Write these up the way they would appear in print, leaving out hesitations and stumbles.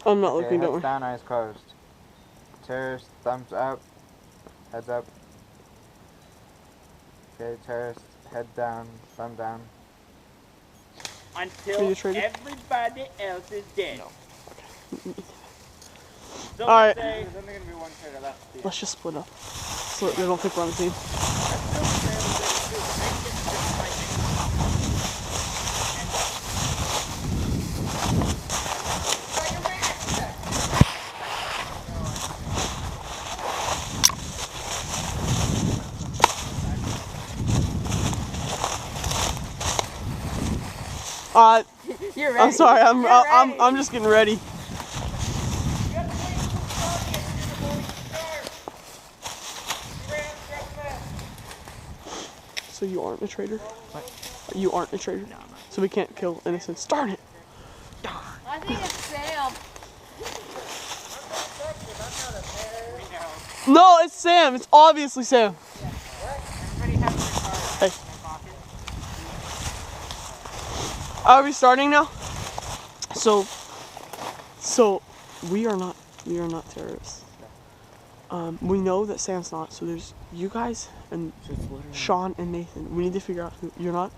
I'm not looking, don't worry. Heads down, eyes closed. Terrorist, thumbs up. Heads up. Okay, terrorist, head down, thumb down. Until everybody else is dead. No. So alright. there's only going to be one traitor left. Let's just split up. So they don't think we're on the team. You're ready. I'm sorry. I'm just getting ready. So you aren't a traitor? What? You aren't a traitor? No, I'm not. So we can't kill innocents. Darn it! Darn. I think it's Sam. No, it's Sam. It's obviously Sam. Everybody has their cards Hey. in their pocket. Are we starting now? So we are not terrorists. We know that Sam's not. So there's you guys and Sean and Nathan. We need to figure out who you're not.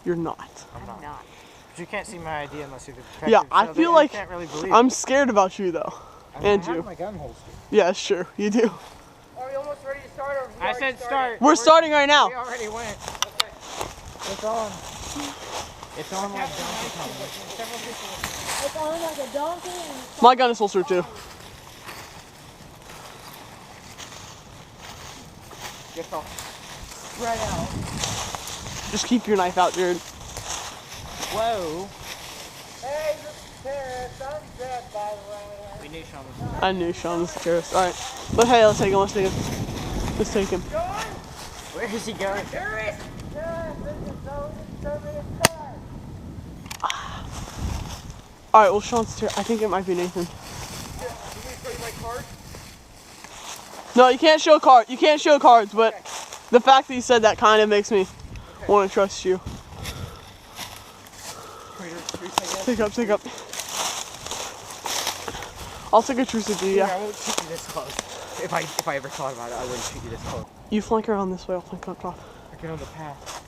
You're not. I'm not. But you can't see my ID unless you're the detective. Yeah, I so feel like can't really believe I'm scared about you though. And I have you. my gun holster. Yeah, sure. You do. Are we almost ready to start? Or I said start. We're starting right now. We already went. Okay. It's on. It's on like Donkey Kong. It's on like a donkey. And My gun is holstered too. Get off. Right out. Just keep your knife out, Jared. Whoa. hey, this is terrorist. I'm dead, by the way. We knew Sean was. I knew Sean was a terrorist. Alright. But hey, let's take him. Let's take him. Let's take him. Where is he going? Terrorist! Terrorist! This is so conservative car. Alright, well Sean's terrorist. I think it might be Nathan. No, you can't show cards. You can't show cards, but the fact that you said that kind of makes me want to trust you. Take up, take up. I'll take a truce with you, yeah. I won't shoot you this close. If I ever thought about it, I wouldn't shoot you this close. You flank around this way, I'll flank on top. I get on the path.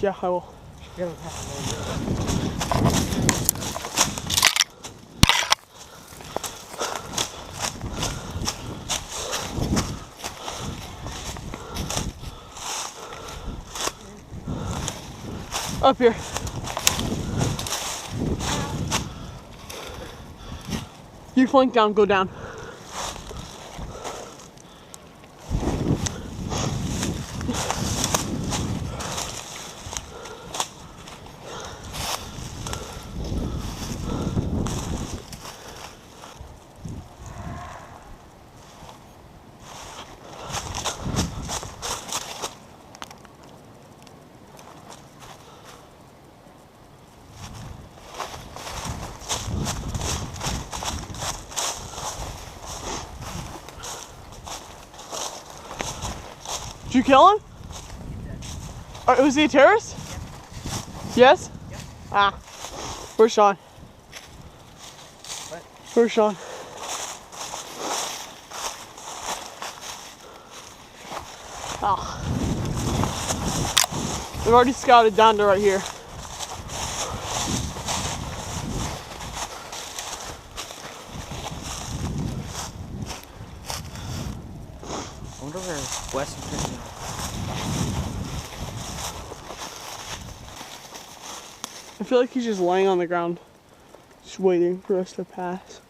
Yeah, I will. Get on the path. Up here. You flank down, go down. Did you kill him? Was he a terrorist? Yeah. Yes? Yeah. Ah. Where's Sean? What? Where's Sean? Ah. We've already scouted down to right here. I wonder where Wes and Christian are. I feel like he's just laying on the ground, just waiting for us to pass.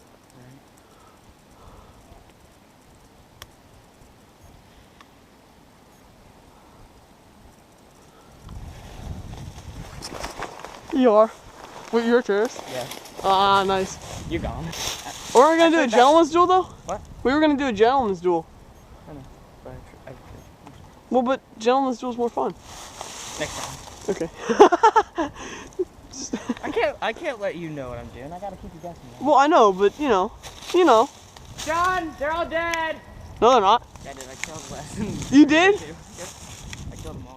You are? Wait, you're a tourist? Yeah. Ah, nice. You're gone. Or we're gonna do a gentleman's duel though? What? We were gonna do a gentleman's duel. I know. But Well, but gentleman's duel is more fun. next time. Okay. I can't let you know what I'm doing. I gotta keep you guessing. Man. Well, I know, but you know. John, they're all dead. No, they're not. Yeah, I did. I killed Wes. You did? Yep. I killed them all.